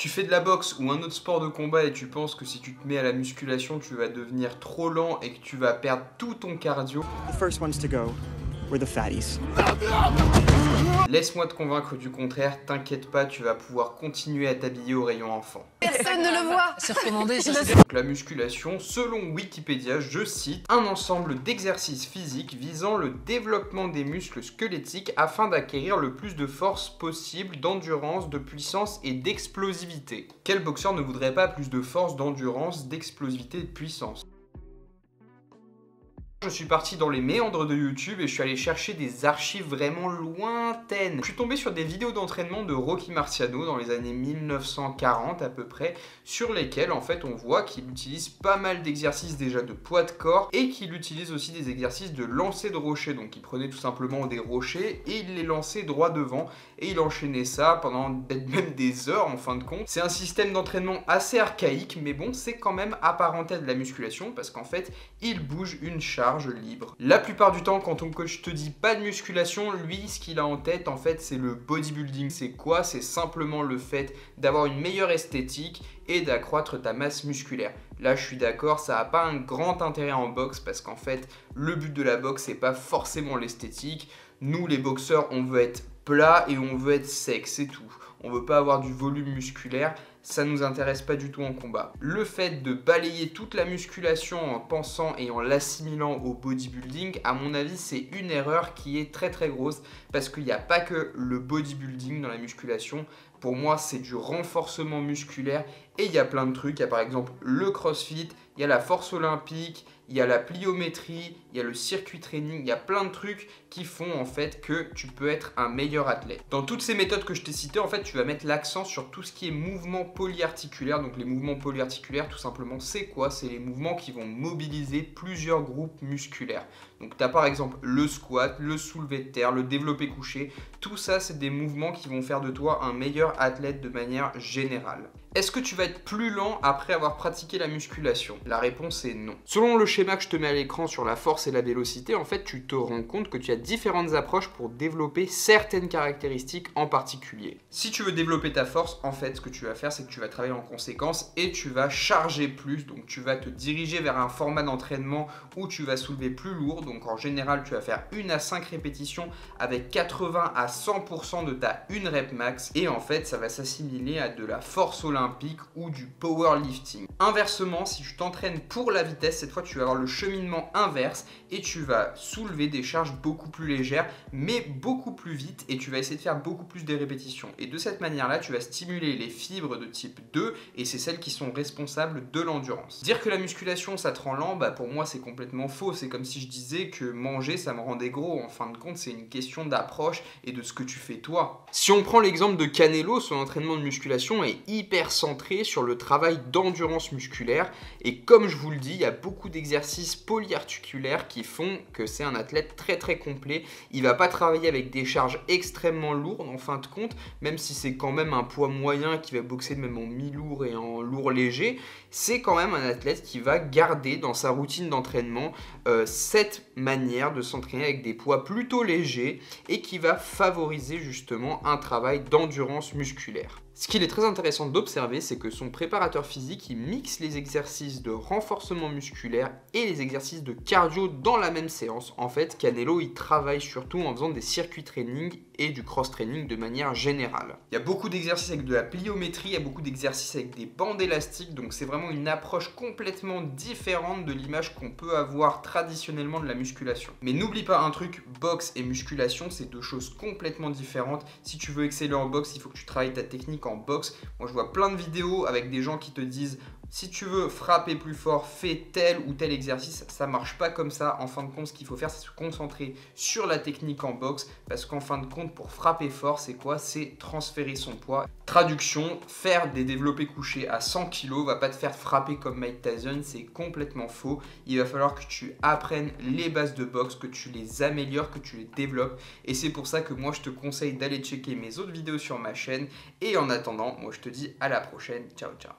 Tu fais de la boxe ou un autre sport de combat et tu penses que si tu te mets à la musculation, tu vas devenir trop lent et que tu vas perdre tout ton cardio. The first ones to go were the fatties. Laisse-moi te convaincre du contraire, t'inquiète pas, tu vas pouvoir continuer à t'habiller au rayon enfant. Personne ne le voit. C'est recommandé, ça. Donc la musculation, selon Wikipédia, je cite, un ensemble d'exercices physiques visant le développement des muscles squelettiques afin d'acquérir le plus de force possible, d'endurance, de puissance et d'explosivité. Quel boxeur ne voudrait pas plus de force, d'endurance, d'explosivité et de puissance ? Je suis parti dans les méandres de YouTube et je suis allé chercher des archives vraiment lointaines. Je suis tombé sur des vidéos d'entraînement de Rocky Marciano dans les années 1940 à peu près, sur lesquelles en fait on voit qu'il utilise pas mal d'exercices déjà de poids de corps et qu'il utilise aussi des exercices de lancer de rochers. Donc il prenait tout simplement des rochers et il les lançait droit devant et il enchaînait ça pendant peut-être même des heures en fin de compte. C'est un système d'entraînement assez archaïque, mais bon, c'est quand même apparenté à de la musculation parce qu'en fait il bouge une charge libre. La plupart du temps, quand ton coach te dit pas de musculation, lui, ce qu'il a en tête, en fait, c'est le bodybuilding. C'est quoi? C'est simplement le fait d'avoir une meilleure esthétique et d'accroître ta masse musculaire. Là, je suis d'accord, ça n'a pas un grand intérêt en boxe parce qu'en fait, le but de la boxe, c'est pas forcément l'esthétique. Nous, les boxeurs, on veut être plat et on veut être sec, c'est tout. On veut pas avoir du volume musculaire, ça nous intéresse pas du tout en combat. Le fait de balayer toute la musculation en pensant et en l'assimilant au bodybuilding, à mon avis, c'est une erreur qui est très très grosse parce qu'il n'y a pas que le bodybuilding dans la musculation. Pour moi, c'est du renforcement musculaire et il y a plein de trucs. Il y a par exemple le crossfit, il y a la force olympique, il y a la pliométrie, il y a le circuit training, il y a plein de trucs qui font en fait que tu peux être un meilleur athlète. Dans toutes ces méthodes que je t'ai citées, en fait, tu vas mettre l'accent sur tout ce qui est mouvement polyarticulaire. Donc les mouvements polyarticulaires, tout simplement, c'est quoi? C'est les mouvements qui vont mobiliser plusieurs groupes musculaires. Donc tu as par exemple le squat, le soulevé de terre, le développé couché. Tout ça, c'est des mouvements qui vont faire de toi un meilleur athlète de manière générale. Est-ce que tu vas être plus lent après avoir pratiqué la musculation? La réponse est non. Selon le schéma que je te mets à l'écran sur la force et la vélocité, en fait, tu te rends compte que tu as différentes approches pour développer certaines caractéristiques en particulier. Si tu veux développer ta force, en fait, ce que tu vas faire, c'est que tu vas travailler en conséquence et tu vas charger plus. Donc, tu vas te diriger vers un format d'entraînement où tu vas soulever plus lourd. Donc, en général, tu vas faire 1 à 5 répétitions avec 80 à 100% de ta 1 rep max. Et en fait, ça va s'assimiler à de la force olympique ou du powerlifting. Inversement, si tu t'entraînes pour la vitesse, cette fois tu vas avoir le cheminement inverse et tu vas soulever des charges beaucoup plus légères mais beaucoup plus vite et tu vas essayer de faire beaucoup plus de répétitions. Et de cette manière-là, tu vas stimuler les fibres de type 2 et c'est celles qui sont responsables de l'endurance. Dire que la musculation ça te rend lent, bah pour moi c'est complètement faux. C'est comme si je disais que manger ça me rendait gros. En fin de compte, c'est une question d'approche et de ce que tu fais toi. Si on prend l'exemple de Canelo, son entraînement de musculation est hyper centré sur le travail d'endurance musculaire et comme je vous le dis, il y a beaucoup d'exercices polyarticulaires qui font que c'est un athlète très très complet. Il va pas travailler avec des charges extrêmement lourdes en fin de compte, même si c'est quand même un poids moyen qui va boxer même en mi-lourd et en lourd léger, c'est quand même un athlète qui va garder dans sa routine d'entraînement cette manière de s'entraîner avec des poids plutôt légers et qui va favoriser justement un travail d'endurance musculaire. Ce qu'il est très intéressant d'observer, c'est que son préparateur physique, il mixe les exercices de renforcement musculaire et les exercices de cardio dans la même séance. En fait, Canelo, il travaille surtout en faisant des circuits training et du cross-training de manière générale. Il y a beaucoup d'exercices avec de la pliométrie, il y a beaucoup d'exercices avec des bandes élastiques, donc c'est vraiment une approche complètement différente de l'image qu'on peut avoir traditionnellement de la musculation. Mais n'oublie pas un truc, boxe et musculation, c'est deux choses complètement différentes. Si tu veux exceller en boxe, il faut que tu travailles ta technique en boxe. Moi, je vois plein de vidéos avec des gens qui te disent si tu veux frapper plus fort, fais tel ou tel exercice. Ça marche pas comme ça. En fin de compte, ce qu'il faut faire, c'est se concentrer sur la technique en boxe parce qu'en fin de compte, pour frapper fort, c'est quoi? C'est transférer son poids. Traduction, faire des développés couchés à 100 kg va pas te faire frapper comme Mike Tyson, c'est complètement faux. Il va falloir que tu apprennes les bases de boxe, que tu les améliores, que tu les développes. Et c'est pour ça que moi, je te conseille d'aller checker mes autres vidéos sur ma chaîne. Et en attendant, moi, je te dis à la prochaine. Ciao, ciao.